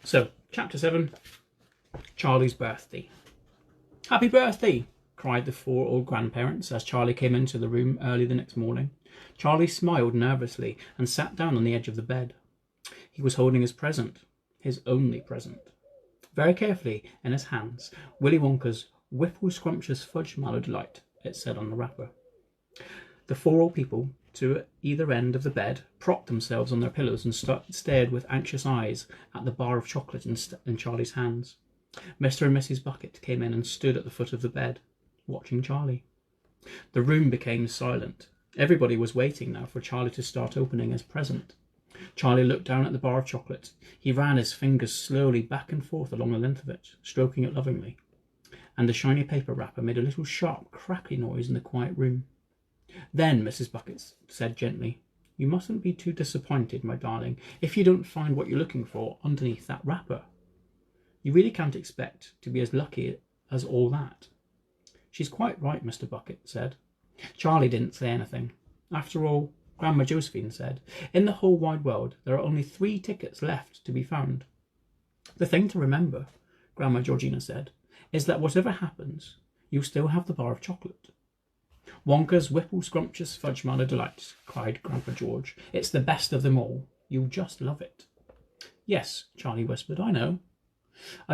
So, Chapter 7, Charlie's Birthday. Happy birthday! Cried the 4 old grandparents as Charlie came into the room early the next morning. Charlie smiled nervously and sat down on the edge of the bed. He was holding his present, his only present. Very carefully in his hands, Willy Wonka's Whipple Scrumptious Fudge Mallow Delight, it said on the wrapper. The 4 old people, to either end of the bed, propped themselves on their pillows and stared with anxious eyes at the bar of chocolate in Charlie's hands. Mr. and Mrs. Bucket came in and stood at the foot of the bed, watching Charlie. The room became silent. Everybody was waiting now for Charlie to start opening his present. Charlie looked down at the bar of chocolate. He ran his fingers slowly back and forth along the length of it, stroking it lovingly. And the shiny paper wrapper made a little sharp, crackly noise in the quiet room. Then Mrs. Bucket said gently, "You mustn't be too disappointed, my darling, if you don't find what you're looking for underneath that wrapper. You really can't expect to be as lucky as all that." "She's quite right," Mr. Bucket said. Charlie didn't say anything. After all, Grandma Josephine said, in the whole wide world there are only 3 tickets left to be found. "The thing to remember," Grandma Georgina said, "is that whatever happens, you still have the bar of chocolate." "Wonka's Whipple Scrumptious Fudge Mallow Delight," cried Grandpa George. "It's the best of them all. You'll just love it." "Yes," Charlie whispered, "I know.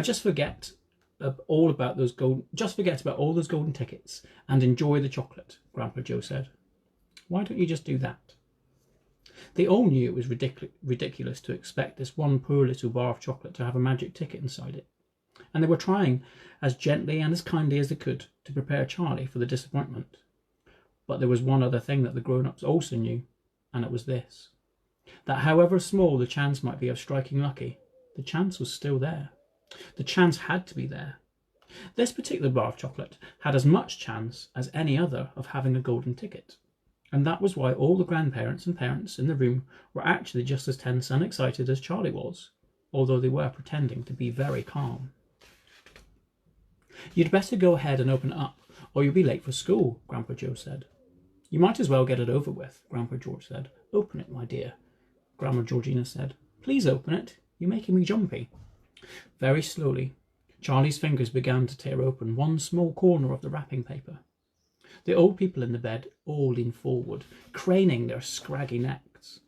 Just forget about all those golden tickets and enjoy the chocolate," Grandpa Joe said. "Why don't you just do that?" They all knew it was ridiculous to expect this one poor little bar of chocolate to have a magic ticket inside it, and they were trying as gently and as kindly as they could to prepare Charlie for the disappointment. But there was one other thing that the grown-ups also knew, and it was this: that however small the chance might be of striking lucky, the chance was still there. The chance had to be there. This particular bar of chocolate had as much chance as any other of having a golden ticket, and that was why all the grandparents and parents in the room were actually just as tense and excited as Charlie was, although they were pretending to be very calm. "You'd better go ahead and open it up, or you'll be late for school," Grandpa Joe said. "You might as well get it over with," Grandpa George said. "Open it, my dear," Grandma Georgina said. "Please open it. You're making me jumpy." Very slowly, Charlie's fingers began to tear open one small corner of the wrapping paper. The old people in the bed all leaned forward, craning their scraggy necks.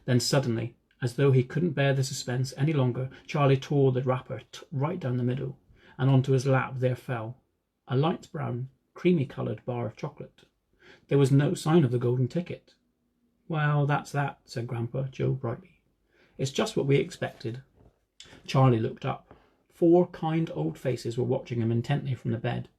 Then suddenly, as though he couldn't bear the suspense any longer, Charlie tore the wrapper right down the middle, and onto his lap there fell a light brown, creamy-coloured bar of chocolate. There was no sign of the golden ticket. "Well, that's that," said Grandpa Joe brightly. "It's just what we expected." Charlie looked up. 4 kind old faces were watching him intently from the bed.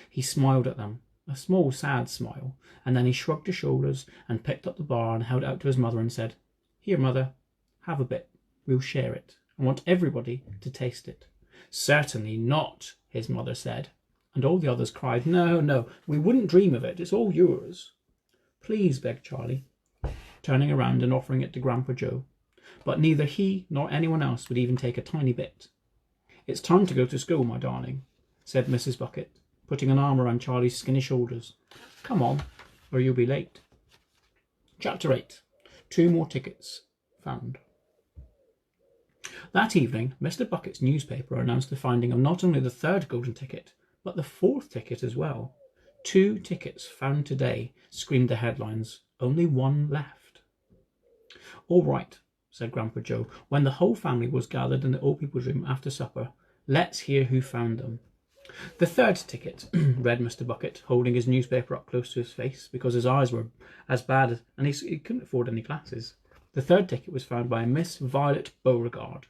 He smiled at them, a small sad smile, and then he shrugged his shoulders and picked up the bar and held it out to his mother and said, "Here, Mother, have a bit. We'll share it. I want everybody to taste it." "Certainly not," his mother said, and all the others cried, "No, no, we wouldn't dream of it. It's all yours." "Please," begged Charlie, turning around and offering it to Grandpa Joe. But neither he nor anyone else would even take a tiny bit. "It's time to go to school, my darling," said Mrs. Bucket, putting an arm around Charlie's skinny shoulders. "Come on, or you'll be late." Chapter 8. 2 more tickets found. That evening, Mr. Bucket's newspaper announced the finding of not only the 3rd golden ticket, but the 4th ticket as well. 2 tickets found today, screamed the headlines. Only 1 left. "All right," said Grandpa Joe, when the whole family was gathered in the old people's room after supper. "Let's hear who found them." "The 3rd ticket," read Mr. Bucket, holding his newspaper up close to his face because his eyes were as bad and he couldn't afford any glasses. "The 3rd ticket was found by Miss Violet Beauregard."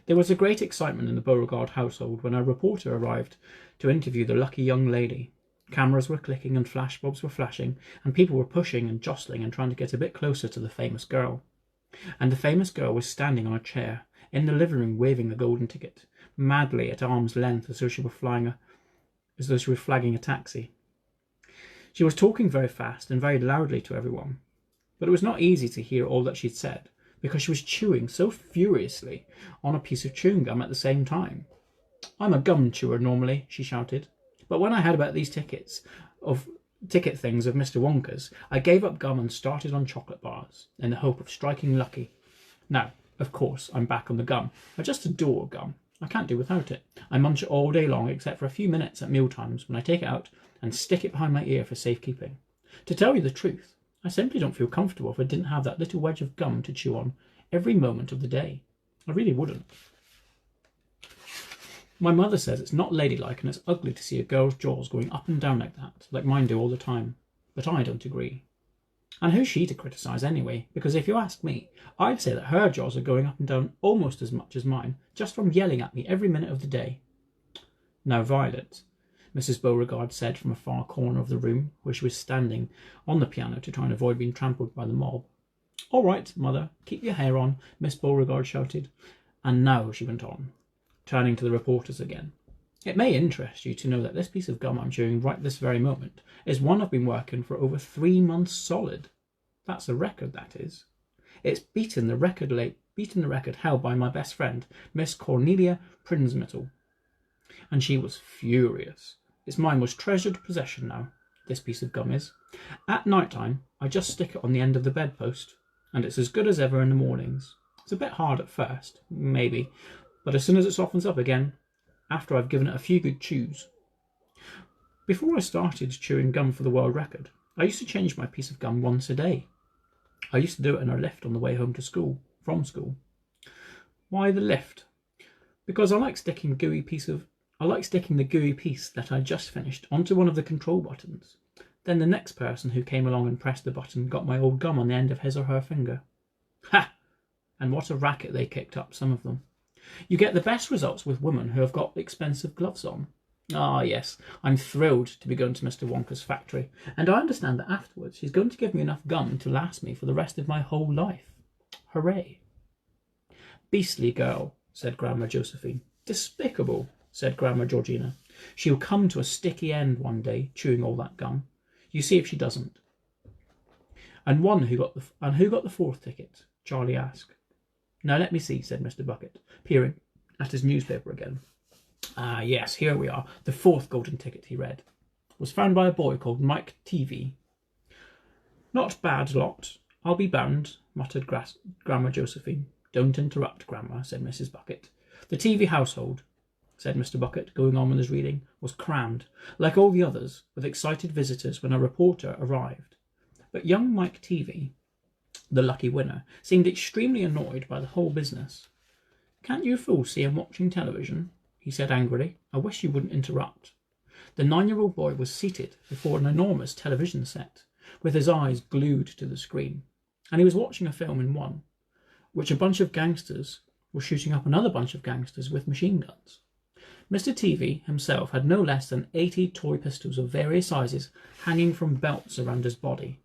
There was a great excitement in the Beauregard household when a reporter arrived to interview the lucky young lady. Cameras were clicking and flashbulbs were flashing, and people were pushing and jostling and trying to get a bit closer to the famous girl. And the famous girl was standing on a chair in the living room waving the golden ticket, madly at arm's length as though she were flagging a taxi. She was talking very fast and very loudly to everyone, but it was not easy to hear all that she'd said, because she was chewing so furiously on a piece of chewing gum at the same time. "I'm a gum chewer normally," she shouted, "but when I heard about these ticket things of Mr. Wonka's, I gave up gum and started on chocolate bars, in the hope of striking lucky. Now, Of course, I'm back on the gum. I just adore gum. I can't do without it. I munch it all day long, except for a few minutes at meal times when I take it out and stick it behind my ear for safekeeping. To tell you the truth, I simply don't feel comfortable if I didn't have that little wedge of gum to chew on every moment of the day. I really wouldn't. My mother says it's not ladylike and it's ugly to see a girl's jaws going up and down like that, like mine do all the time. But I don't agree. And who's she to criticise anyway? Because if you ask me, I'd say that her jaws are going up and down almost as much as mine, just from yelling at me every minute of the day. Now, Violet, Mrs. Beauregard said from a far corner of the room, where she was standing on the piano to try and avoid being trampled by the mob. All right, mother, keep your hair on, Miss Beauregard shouted. And now, she went on, turning to the reporters again, it may interest you to know that this piece of gum I'm chewing right this very moment is one I've been working for over 3 months solid. That's a record, that is. It's beaten the record held by my best friend, Miss Cornelia Prinzmittel. And she was furious. It's my most treasured possession now, this piece of gum is. At night time, I just stick it on the end of the bedpost, and it's as good as ever in the mornings. It's a bit hard at first, maybe, but as soon as it softens up again, after I've given it a few good chews. Before I started chewing gum for the world record, I used to change my piece of gum once a day. I used to do it in a lift on the way home from school. Why the lift? Because I like sticking the gooey piece that I just finished onto one of the control buttons. Then the next person who came along and pressed the button got my old gum on the end of his or her finger. Ha! And what a racket they kicked up, some of them. You get the best results with women who have got expensive gloves on. Ah, yes, I'm thrilled to be going to Mr. Wonka's factory, and I understand that afterwards he's going to give me enough gum to last me for the rest of my whole life. Hooray. Beastly girl, said Grandma Josephine. Despicable, said Grandma Georgina. She'll come to a sticky end one day, chewing all that gum. You see if she doesn't. And who got the fourth ticket? Charlie asked. Now let me see, said Mr. Bucket, peering at his newspaper again. Ah, yes, here we are. The fourth golden ticket, he read, was found by a boy called Mike TV. Not bad lot, I'll be bound, muttered Grandma Josephine. Don't interrupt, Grandma, said Mrs. Bucket. The TV household, said Mr. Bucket, going on with his reading, was crammed, like all the others, with excited visitors when a reporter arrived. But young Mike TV, the lucky winner, seemed extremely annoyed by the whole business. Can't you fools see I'm watching television? He said angrily. I wish you wouldn't interrupt. The 9-year-old boy was seated before an enormous television set, with his eyes glued to the screen, and he was watching a film in one, which a bunch of gangsters were shooting up another bunch of gangsters with machine guns. Mr. TV himself had no less than 80 toy pistols of various sizes hanging from belts around his body.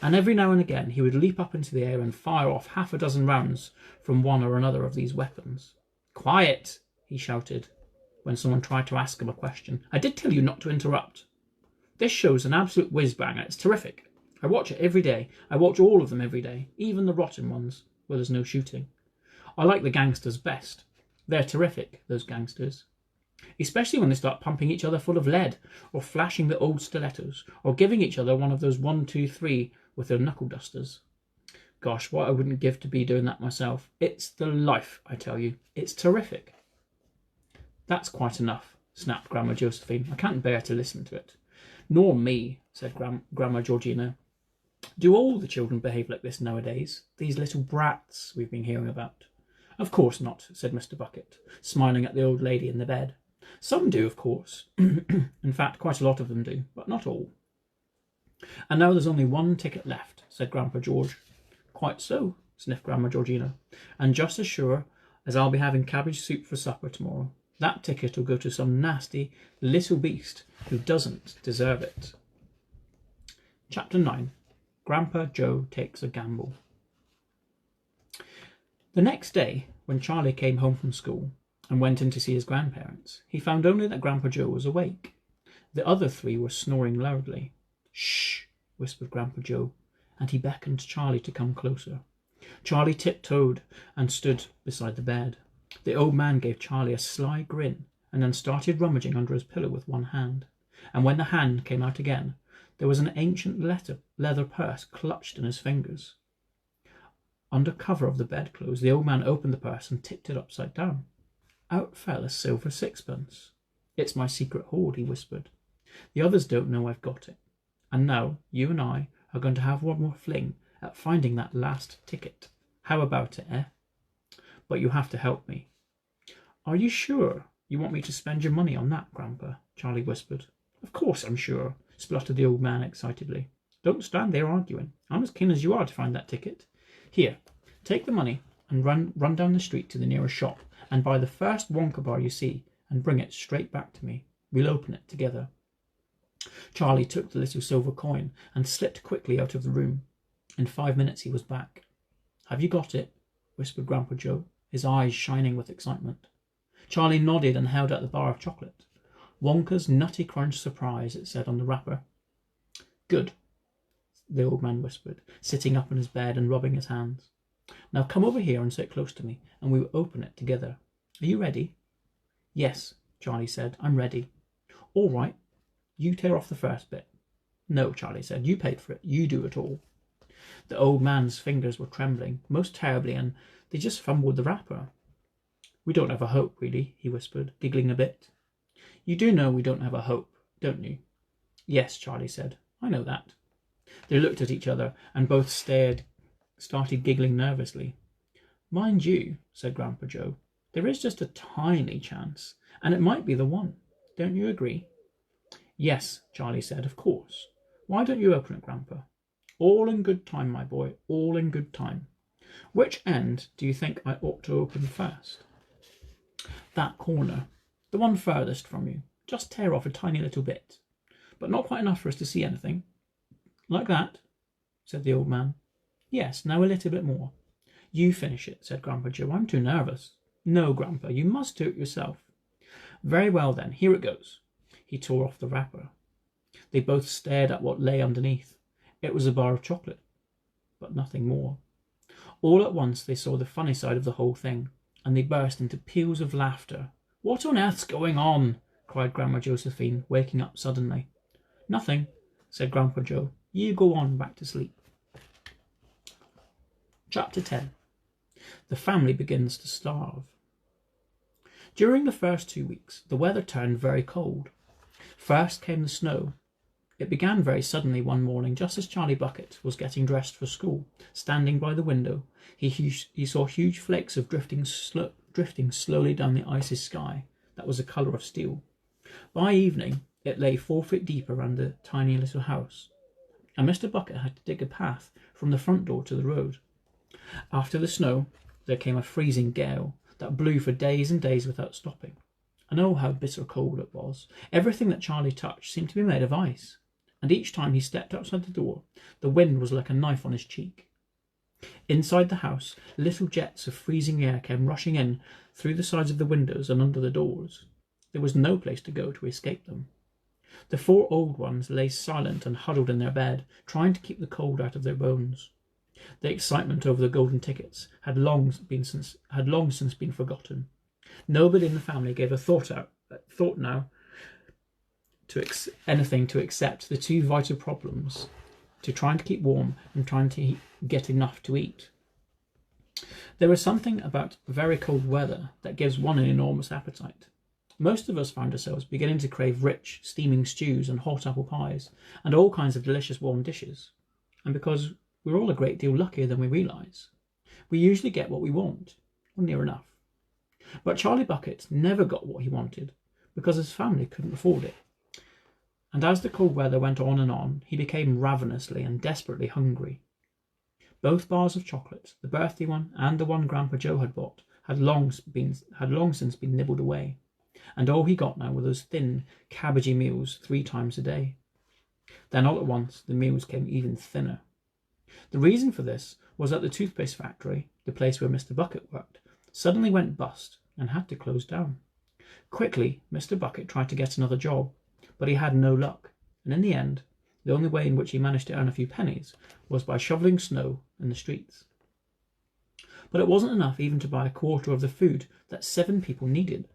And every now and again he would leap up into the air and fire off half a dozen rounds from one or another of these weapons. Quiet, he shouted, when someone tried to ask him a question. I did tell you not to interrupt. This show's an absolute whiz-banger. It's terrific. I watch it every day. I watch all of them every day, even the rotten ones, where there's no shooting. I like the gangsters best. They're terrific, those gangsters. Especially when they start pumping each other full of lead, or flashing the old stilettos, or giving each other one of those 1, 2, 3 with their knuckle dusters. Gosh, what I wouldn't give to be doing that myself. It's the life, I tell you. It's terrific. That's quite enough, snapped Grandma Josephine. I can't bear to listen to it. Nor me, said Grandma Georgina. Do all the children behave like this nowadays? These little brats we've been hearing about? Of course not, said Mr. Bucket, smiling at the old lady in the bed. Some do, of course. In fact, quite a lot of them do, but not all. And now there's only one ticket left, said Grandpa George. Quite so, sniffed Grandma Georgina. And just as sure as I'll be having cabbage soup for supper tomorrow, that ticket will go to some nasty little beast who doesn't deserve it. Chapter 9. Grandpa Joe Takes a Gamble. The next day, when Charlie came home from school and went in to see his grandparents, he found only that Grandpa Joe was awake. The other 3 were snoring loudly. Shh, whispered Grandpa Joe, and he beckoned Charlie to come closer. Charlie tiptoed and stood beside the bed. The old man gave Charlie a sly grin and then started rummaging under his pillow with one hand. And when the hand came out again, there was an ancient leather purse clutched in his fingers. Under cover of the bedclothes, the old man opened the purse and tipped it upside down. Out fell a silver sixpence. "It's my secret hoard," he whispered. "The others don't know I've got it. And now you and I are going to have one more fling at finding that last ticket. How about it, eh? But you have to help me." "Are you sure you want me to spend your money on that, Grandpa?" Charlie whispered. "Of course I'm sure," spluttered the old man excitedly. "Don't stand there arguing. I'm as keen as you are to find that ticket. Here, take the money and run down the street to the nearest shop and buy the first Wonka bar you see and bring it straight back to me. We'll open it together." Charlie took the little silver coin and slipped quickly out of the room. In 5 minutes he was back. "Have you got it?" whispered Grandpa Joe, his eyes shining with excitement. Charlie nodded and held out the bar of chocolate. "Wonka's Nutty Crunch Surprise," it said on the wrapper. "Good," the old man whispered, sitting up in his bed and rubbing his hands. "Now come over here and sit close to me, and we will open it together. Are you ready?" "Yes," Charlie said, "I'm ready." "All right. You tear off the first bit." "No," Charlie said. "You paid for it. You do it all." The old man's fingers were trembling most terribly, and they just fumbled the wrapper. "We don't have a hope, really," he whispered, giggling a bit. "You do know we don't have a hope, don't you?" "Yes," Charlie said. "I know that." They looked at each other, and both started giggling nervously. "Mind you," said Grandpa Joe, "there is just a tiny chance, and it might be the one. Don't you agree?" "Yes," Charlie said, "of course. Why don't you open it, Grandpa?" "All in good time, my boy, all in good time. Which end do you think I ought to open first?" "That corner, the one furthest from you. Just tear off a tiny little bit, but not quite enough for us to see anything." "Like that?" said the old man. "Yes, now a little bit more." "You finish it," said Grandpa Joe. "I'm too nervous." "No, Grandpa, you must do it yourself." "Very well then, here it goes." He tore off the wrapper. They both stared at what lay underneath. It was a bar of chocolate, but nothing more. All at once they saw the funny side of the whole thing, and they burst into peals of laughter. "What on earth's going on?" cried Grandma Josephine, waking up suddenly. "Nothing," said Grandpa Joe. "You go on back to sleep." Chapter 10. The family begins to starve. During the first 2 weeks, the weather turned very cold. First came the snow. It began very suddenly one morning, just as Charlie Bucket was getting dressed for school. Standing by the window, he saw huge flakes of drifting slowly down the icy sky that was the colour of steel. By evening, it lay 4 feet deep around the tiny little house, and Mr. Bucket had to dig a path from the front door to the road. After the snow, there came a freezing gale that blew for days and days without stopping. And oh, how bitter cold it was. Everything that Charlie touched seemed to be made of ice, and each time he stepped outside the door, the wind was like a knife on his cheek. Inside the house, little jets of freezing air came rushing in through the sides of the windows and under the doors. There was no place to go to escape them. The 4 old ones lay silent and huddled in their bed, trying to keep the cold out of their bones. The excitement over the golden tickets had long since been forgotten. Nobody in the family gave a thought now to anything to accept the 2 vital problems, to trying to keep warm and trying to get enough to eat. There is something about very cold weather that gives one an enormous appetite. Most of us found ourselves beginning to crave rich, steaming stews and hot apple pies and all kinds of delicious warm dishes. And because we're all a great deal luckier than we realise, we usually get what we want, or near enough. But Charlie Bucket never got what he wanted because his family couldn't afford it. And as the cold weather went on, he became ravenously and desperately hungry. Both bars of chocolate, the birthday one and the one Grandpa Joe had bought, had long since been nibbled away, and all he got now were those thin, cabbagey meals 3 times a day. Then all at once the meals came even thinner. The reason for this was that the toothpaste factory, the place where Mr. Bucket worked, suddenly went bust and had to close down. Quickly, Mr. Bucket tried to get another job, but he had no luck, and in the end, the only way in which he managed to earn a few pennies was by shoveling snow in the streets. But it wasn't enough even to buy a quarter of the food that 7 people needed.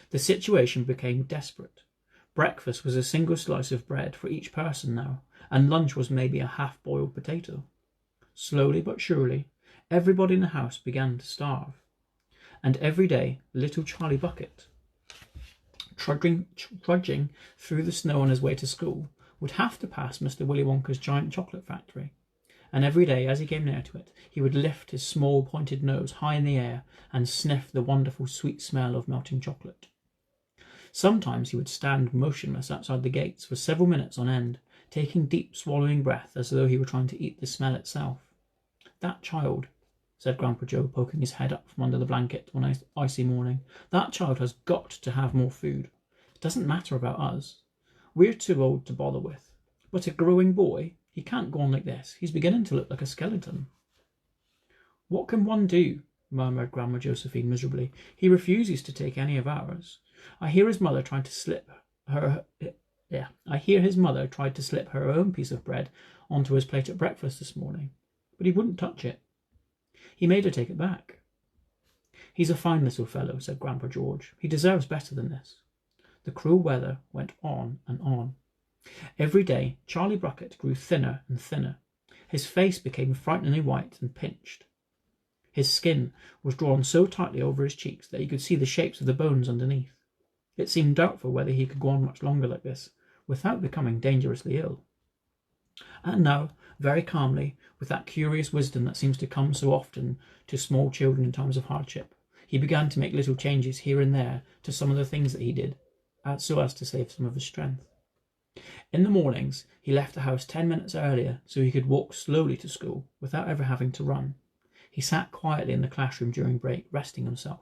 The situation became desperate. Breakfast was a single slice of bread for each person now, and lunch was maybe a half-boiled potato. Slowly but surely, Everybody in the house began to starve, and every day little Charlie Bucket, trudging through the snow on his way to school, would have to pass Mr. Willy Wonka's giant chocolate factory. And every day, as he came near to it, he would lift his small pointed nose high in the air and sniff the wonderful sweet smell of melting chocolate. Sometimes he would stand motionless outside the gates for several minutes on end, taking deep swallowing breath as though he were trying to eat the smell itself. "That child," said Grandpa Joe, poking his head up from under the blanket one icy morning, "that child has got to have more food. It doesn't matter about us. We're too old to bother with. But a growing boy, he can't go on like this. He's beginning to look like a skeleton." "What can one do?" murmured Grandma Josephine miserably. "He refuses to take any of ours. I hear his mother tried to slip her own piece of bread onto his plate at breakfast this morning, but he wouldn't touch it. He made her take it back." "He's a fine little fellow," said Grandpa George. "He deserves better than this." The cruel weather went on and on. Every day Charlie Bucket grew thinner and thinner. His face became frighteningly white and pinched. His skin was drawn so tightly over his cheeks that he could see the shapes of the bones underneath. It seemed doubtful whether he could go on much longer like this without becoming dangerously ill. And now, very calmly, with that curious wisdom that seems to come so often to small children in times of hardship, he began to make little changes here and there to some of the things that he did, so as to save some of his strength. In the mornings, he left the house 10 minutes earlier so he could walk slowly to school without ever having to run. He sat quietly in the classroom during break, resting himself,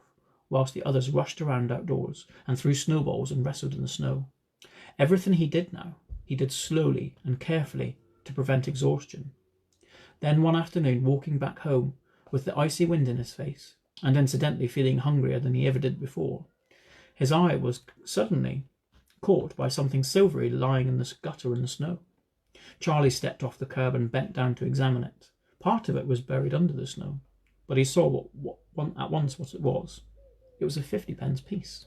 whilst the others rushed around outdoors and threw snowballs and wrestled in the snow. Everything he did now, he did slowly and carefully to prevent exhaustion. Then one afternoon, walking back home with the icy wind in his face, and incidentally feeling hungrier than he ever did before, his eye was suddenly caught by something silvery lying in the gutter in the snow. Charlie stepped off the curb and bent down to examine it. Part of it was buried under the snow, but he saw at once what it was. It was a 50-pence piece.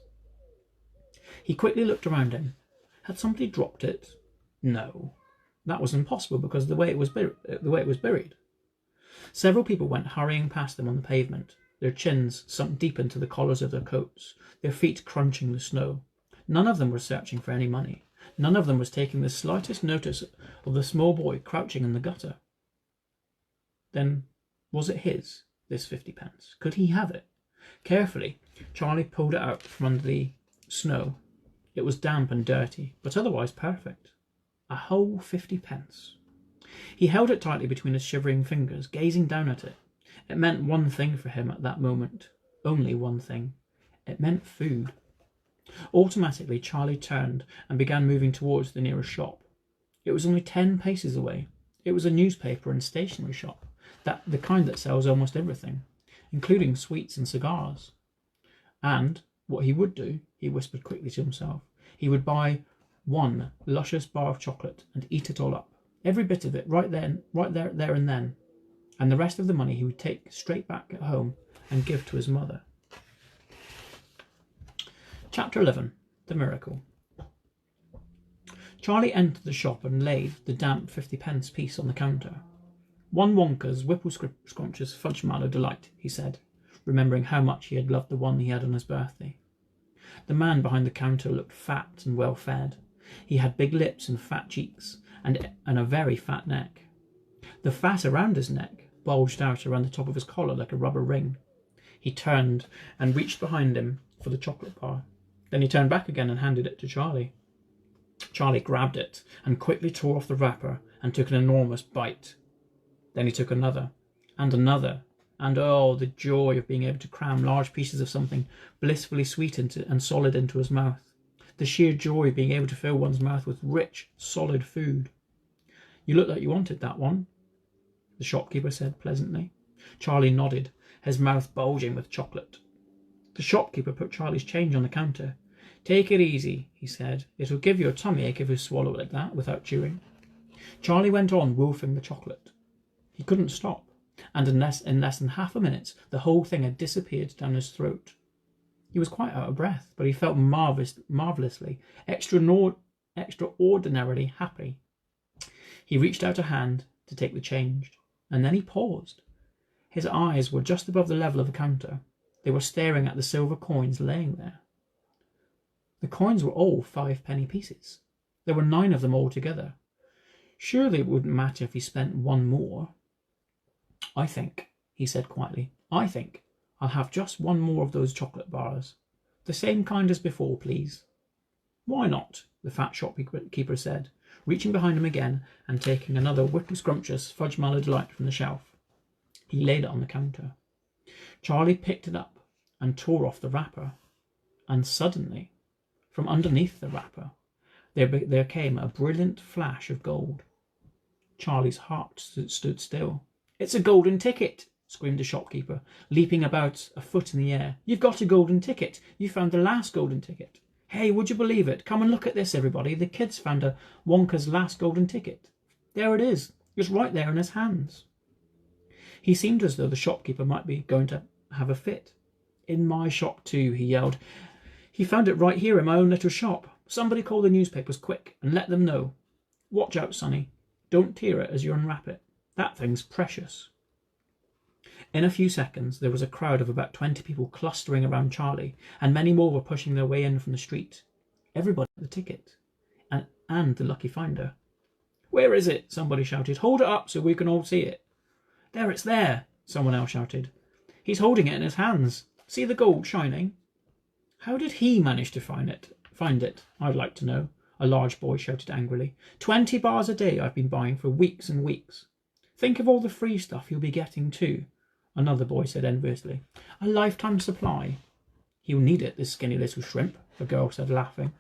He quickly looked around him. Had somebody dropped it? No, that was impossible because of the way it was buried. Several people went hurrying past them on the pavement, their chins sunk deep into the collars of their coats, their feet crunching the snow. None of them were searching for any money. None of them was taking the slightest notice of the small boy crouching in the gutter. Then, was it his, this 50-pence? Could he have it? Carefully, Charlie pulled it out from under the snow. It was damp and dirty, but otherwise perfect. A whole 50-pence. He held it tightly between his shivering fingers, gazing down at it. It meant one thing for him at that moment. Only one thing. It meant food. Automatically, Charlie turned and began moving towards the nearest shop. It was only 10 paces away. It was a newspaper and stationery shop, the kind that sells almost everything, including sweets and cigars. And what he would do, he whispered quickly to himself, he would buy one luscious bar of chocolate and eat it all up, every bit of it, right there and then, and the rest of the money he would take straight back at home and give to his mother. Chapter 11. The Miracle. Charlie entered the shop and laid the damp 50-pence piece on the counter. "One Wonka's Whipple-Scrumptious Fudge Mallow Delight," he said, remembering how much he had loved the one he had on his birthday. The man behind the counter looked fat and well-fed. He had big lips and fat cheeks, and a very fat neck. The fat around his neck bulged out around the top of his collar like a rubber ring. He turned and reached behind him for the chocolate bar. Then he turned back again and handed it to Charlie. Charlie grabbed it and quickly tore off the wrapper and took an enormous bite. Then he took another, and another, and oh, the joy of being able to cram large pieces of something blissfully sweet and solid into his mouth. The sheer joy of being able to fill one's mouth with rich, solid food. "You look like you wanted that one," the shopkeeper said pleasantly. Charlie nodded, his mouth bulging with chocolate. The shopkeeper put Charlie's change on the counter. "Take it easy," he said. "It'll give you a tummy ache if you swallow it like that without chewing." Charlie went on wolfing the chocolate. He couldn't stop, and in less than half a minute the whole thing had disappeared down his throat. He was quite out of breath, but he felt marvellously, extraordinarily happy. He reached out a hand to take the change, and then he paused. His eyes were just above the level of the counter. They were staring at the silver coins laying there. The coins were all 5-penny pieces. There were 9 of them altogether. Surely it wouldn't matter if he spent one more. "I think," he said quietly, "I think I'll have just one more of those chocolate bars. The same kind as before, please." "Why not?" the fat shopkeeper said, reaching behind him again and taking another wicked scrumptious fudge mallow delight from the shelf. He laid it on the counter. Charlie picked it up and tore off the wrapper, and suddenly, from underneath the wrapper, there came a brilliant flash of gold. Charlie's heart stood still. "It's a golden ticket!" screamed the shopkeeper, leaping about a foot in the air. "You've got a golden ticket! You found the last golden ticket! Hey, would you believe it? Come and look at this, everybody. The kid's found a Wonka's last golden ticket. There it is. It's right there in his hands." He seemed as though the shopkeeper might be going to have a fit. "In my shop too," he yelled. "He found it right here in my own little shop. Somebody call the newspapers quick and let them know. Watch out, Sonny. Don't tear it as you unwrap it. That thing's precious." In a few seconds there was a crowd of about 20 people clustering around Charlie, and many more were pushing their way in from the street. Everybody had the ticket, and the lucky finder. "Where is it?" somebody shouted. "Hold it up so we can all see it." "There, it's there," someone else shouted. "He's holding it in his hands. See the gold shining?" "How did he manage to find it, I'd like to know," a large boy shouted angrily. 20 bars a day I've been buying for weeks and weeks. Think of all the free stuff he'll be getting too," another boy said enviously. "A lifetime supply." "He'll need it, this skinny little shrimp," a girl said, laughing.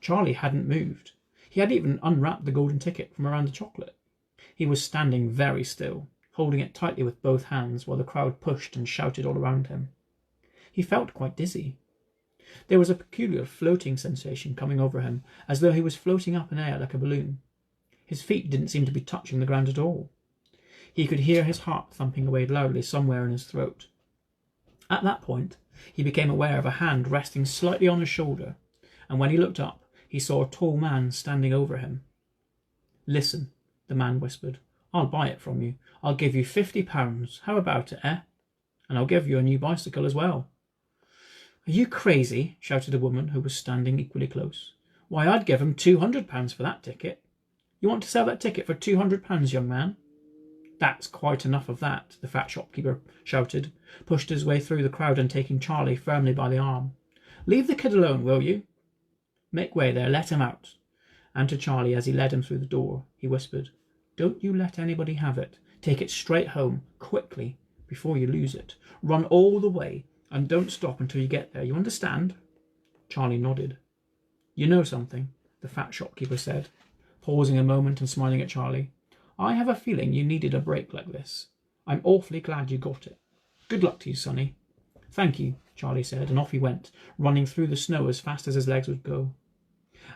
Charlie hadn't moved. He hadn't even unwrapped the golden ticket from around the chocolate. He was standing very still, holding it tightly with both hands while the crowd pushed and shouted all around him. He felt quite dizzy. There was a peculiar floating sensation coming over him, as though he was floating up in air like a balloon. His feet didn't seem to be touching the ground at all. He could hear his heart thumping away loudly somewhere in his throat. At that point, he became aware of a hand resting slightly on his shoulder, and when he looked up, he saw a tall man standing over him. "Listen," the man whispered. "I'll buy it from you. I'll give you £50. How about it, eh? And I'll give you a new bicycle as well." "Are you crazy?" shouted a woman who was standing equally close. "Why, I'd give him £200 for that ticket." "You want to sell that ticket for £200, young man?" "That's quite enough of that," the fat shopkeeper shouted, pushed his way through the crowd and taking Charlie firmly by the arm. "Leave the kid alone, will you?" "Make way there, let him out." And to Charlie, as he led him through the door, he whispered, "Don't you let anybody have it. Take it straight home, quickly, before you lose it. Run all the way, and don't stop until you get there. You understand?" Charlie nodded. "You know something?" the fat shopkeeper said, pausing a moment and smiling at Charlie. "I have a feeling you needed a break like this. I'm awfully glad you got it. Good luck to you, Sonny." "Thank you," Charlie said, and off he went, running through the snow as fast as his legs would go.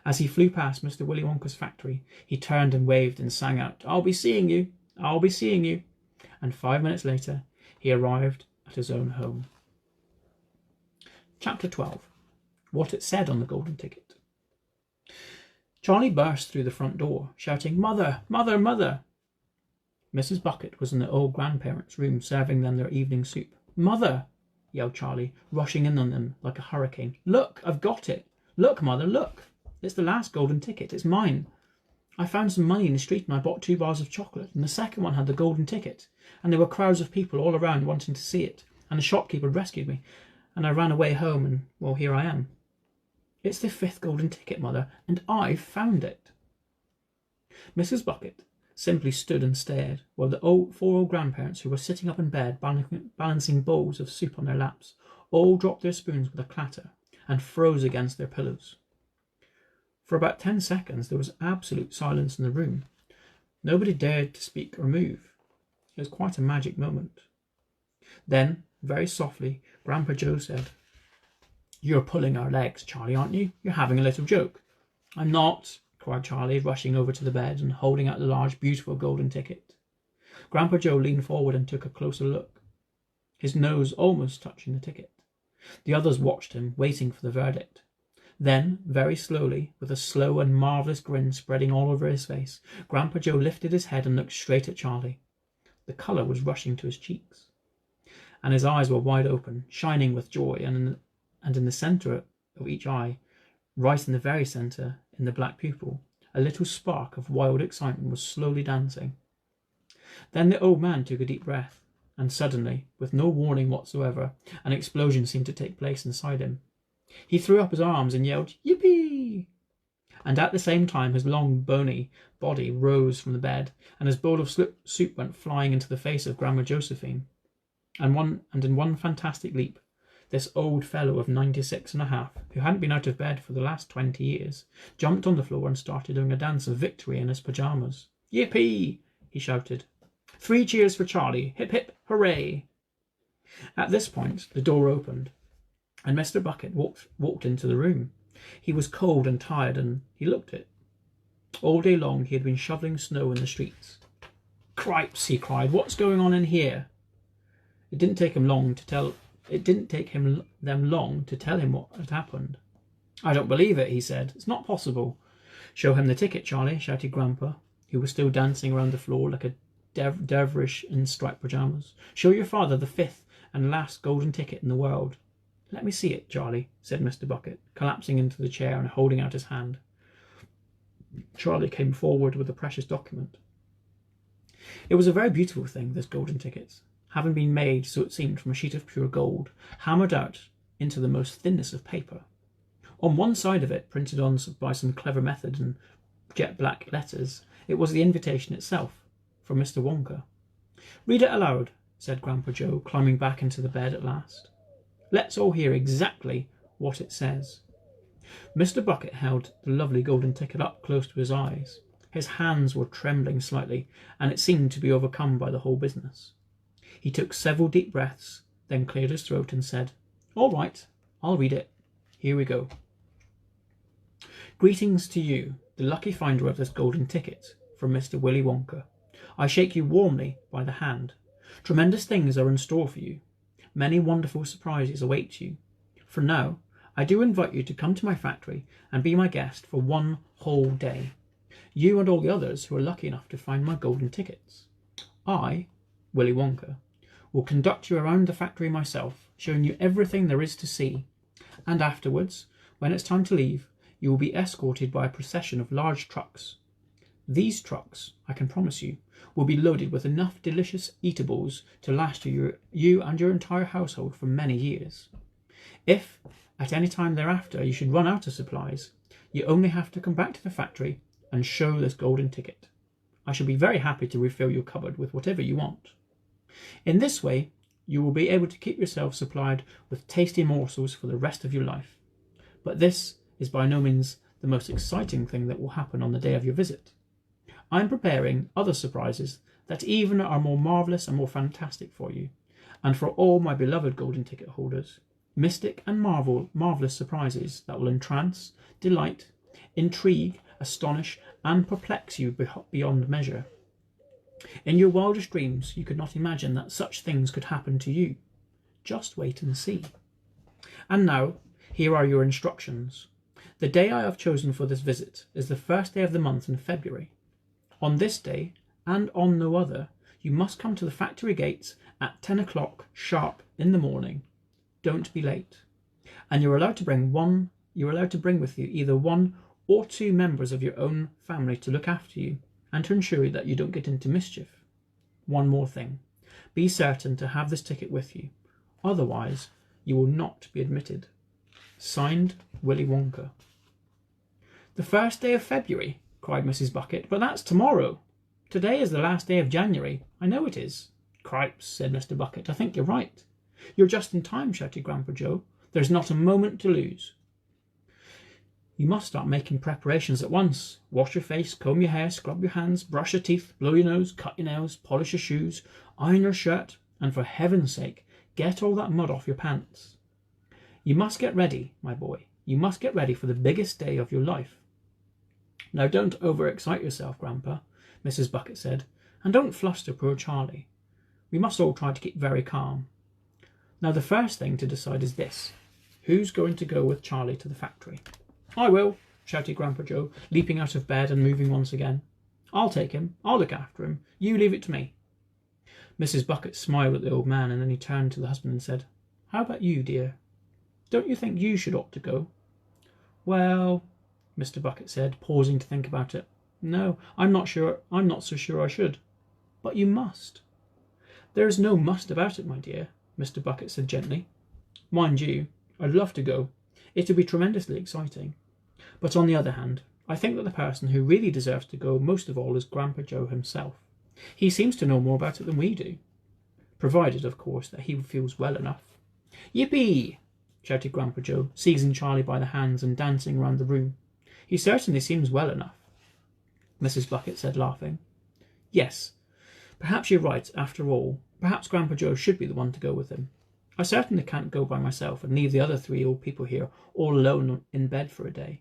As he flew past Mr. Willy Wonka's factory, he turned and waved and sang out, "I'll be seeing you! I'll be seeing you!" And 5 minutes later, he arrived at his own home. Chapter 12. What it said on the golden ticket. Charlie burst through the front door, shouting, "Mother! Mother! Mother!" Mrs. Bucket was in the old grandparents' room serving them their evening soup. "Mother!" yelled Charlie, rushing in on them like a hurricane. "Look! I've got it! Look, Mother, look! It's the last golden ticket. It's mine. I found some money in the street and I bought 2 bars of chocolate, and the second one had the golden ticket, and there were crowds of people all around wanting to see it, and the shopkeeper rescued me, and I ran away home, and, well, here I am. It's the 5th golden ticket, Mother, and I've found it." Mrs. Bucket simply stood and stared, while the 4 old grandparents, who were sitting up in bed balancing bowls of soup on their laps, all dropped their spoons with a clatter and froze against their pillows. For about 10 seconds there was absolute silence in the room. Nobody dared to speak or move. It was quite a magic moment. Then, very softly, Grandpa Joe said, "You're pulling our legs, Charlie, aren't you? You're having a little joke." "I'm not," cried Charlie, rushing over to the bed and holding out the large, beautiful golden ticket. Grandpa Joe leaned forward and took a closer look, his nose almost touching the ticket. The others watched him, waiting for the verdict. Then, very slowly, with a slow and marvellous grin spreading all over his face, Grandpa Joe lifted his head and looked straight at Charlie. The colour was rushing to his cheeks. and his eyes were wide open, shining with joy, and in the centre of each eye, right in the very centre, in the black pupil, a little spark of wild excitement was slowly dancing. Then the old man took a deep breath, and suddenly, with no warning whatsoever, an explosion seemed to take place inside him. He threw up his arms and yelled, "Yippee!" And at the same time his long, bony body rose from the bed, and his bowl of soup went flying into the face of Grandma Josephine. And in one fantastic leap, this old fellow of 96 and a half, who hadn't been out of bed for the last 20 years, jumped on the floor and started doing a dance of victory in his pyjamas. "Yippee!" he shouted. "3 cheers for Charlie! Hip hip hooray!" At this point the door opened, and Mr. Bucket walked into the room. He was cold and tired, and he looked it. All day long he had been shoveling snow in the streets. "Cripes!" he cried. "What's going on in here?" It didn't take them long to tell him what had happened. "I don't believe it," he said. "It's not possible." "Show him the ticket, Charlie," shouted Grandpa, who was still dancing around the floor like a dervish in striped pyjamas. "Show your father the 5th and last golden ticket in the world." "Let me see it, Charlie," said Mr. Bucket, collapsing into the chair and holding out his hand. Charlie came forward with the precious document. It was a very beautiful thing, this golden ticket, having been made, so it seemed, from a sheet of pure gold, hammered out into the most thinness of paper. On one side of it, printed on by some clever method in jet black letters, it was the invitation itself, from Mr. Wonka. "Read it aloud," said Grandpa Joe, climbing back into the bed at last. "Let's all hear exactly what it says." Mr. Bucket held the lovely golden ticket up close to his eyes. His hands were trembling slightly, and it seemed to be overcome by the whole business. He took several deep breaths, then cleared his throat and said, "All right, I'll read it. Here we go. Greetings to you, the lucky finder of this golden ticket, from Mr. Willy Wonka. I shake you warmly by the hand. Tremendous things are in store for you. Many wonderful surprises await you. For now, I do invite you to come to my factory and be my guest for 1 whole day. You and all the others who are lucky enough to find my golden tickets. I, Willy Wonka, will conduct you around the factory myself, showing you everything there is to see. And afterwards, when it's time to leave, you will be escorted by a procession of large trucks. These trucks, I can promise you, will be loaded with enough delicious eatables to last you and your entire household for many years. If, at any time thereafter, you should run out of supplies, you only have to come back to the factory and show this golden ticket. I shall be very happy to refill your cupboard with whatever you want. In this way, you will be able to keep yourself supplied with tasty morsels for the rest of your life. But this is by no means the most exciting thing that will happen on the day of your visit. I am preparing other surprises that even are more marvellous and more fantastic for you, and for all my beloved golden ticket holders, mystic and marvellous surprises that will entrance, delight, intrigue, astonish, and perplex you beyond measure. In your wildest dreams, you could not imagine that such things could happen to you. Just wait and see. And now, here are your instructions. The day I have chosen for this visit is the first day of the month in February. On this day, and on no other, you must come to the factory gates at 10 o'clock sharp in the morning. Don't be late. And you're allowed to bring with you either 1 or 2 members of your own family to look after you and to ensure that you don't get into mischief. One more thing. Be certain to have this ticket with you. Otherwise, you will not be admitted. Signed, Willy Wonka. The first day of February, cried Mrs. Bucket. But that's tomorrow. Today is the last day of January. I know it is. Cripes, said Mr. Bucket. I think you're right. You're just in time, shouted Grandpa Joe. There's not a moment to lose. You must start making preparations at once. Wash your face, comb your hair, scrub your hands, brush your teeth, blow your nose, cut your nails, polish your shoes, iron your shirt, and for heaven's sake, get all that mud off your pants. You must get ready, my boy. You must get ready for the biggest day of your life. Now don't overexcite yourself, Grandpa, Mrs. Bucket said, and don't fluster poor Charlie. We must all try to keep very calm. Now the first thing to decide is this. Who's going to go with Charlie to the factory? I will, shouted Grandpa Joe, leaping out of bed and moving once again. I'll take him. I'll look after him. You leave it to me. Mrs. Bucket smiled at the old man, and then he turned to the husband and said, "How about you, dear? Don't you think you should ought to go?" "Well," Mr. Bucket said, pausing to think about it, "no, I'm not so sure I should." "But you must." "There is no must about it, my dear," Mr. Bucket said gently. "Mind you, I'd love to go. It would be tremendously exciting. But on the other hand, I think that the person who really deserves to go most of all is Grandpa Joe himself. He seems to know more about it than we do. Provided, of course, that he feels well enough." "Yippee!" shouted Grandpa Joe, seizing Charlie by the hands and dancing round the room. "He certainly seems well enough," Mrs. Bucket said, laughing. "Yes, perhaps you're right, after all. Perhaps Grandpa Joe should be the one to go with him. I certainly can't go by myself and leave the other 3 old people here all alone in bed for a day."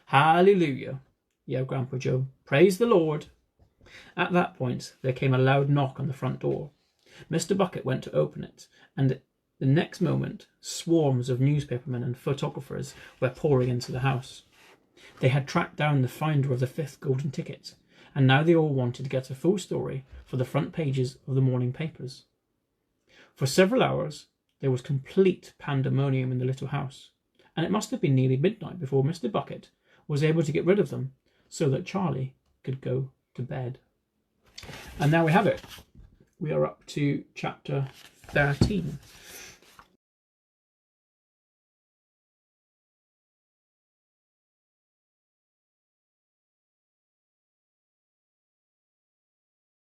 "Hallelujah!" yelled Grandpa Joe. "Praise the Lord!" At that point there came a loud knock on the front door. Mr. Bucket went to open it, and the next moment swarms of newspapermen and photographers were pouring into the house. They had tracked down the finder of the 5th golden ticket, and now they all wanted to get a full story for the front pages of the morning papers. For several hours there was complete pandemonium in the little house, and it must have been nearly midnight before Mr. Bucket was able to get rid of them so that Charlie could go to bed. And now we have it. We are up to chapter 13.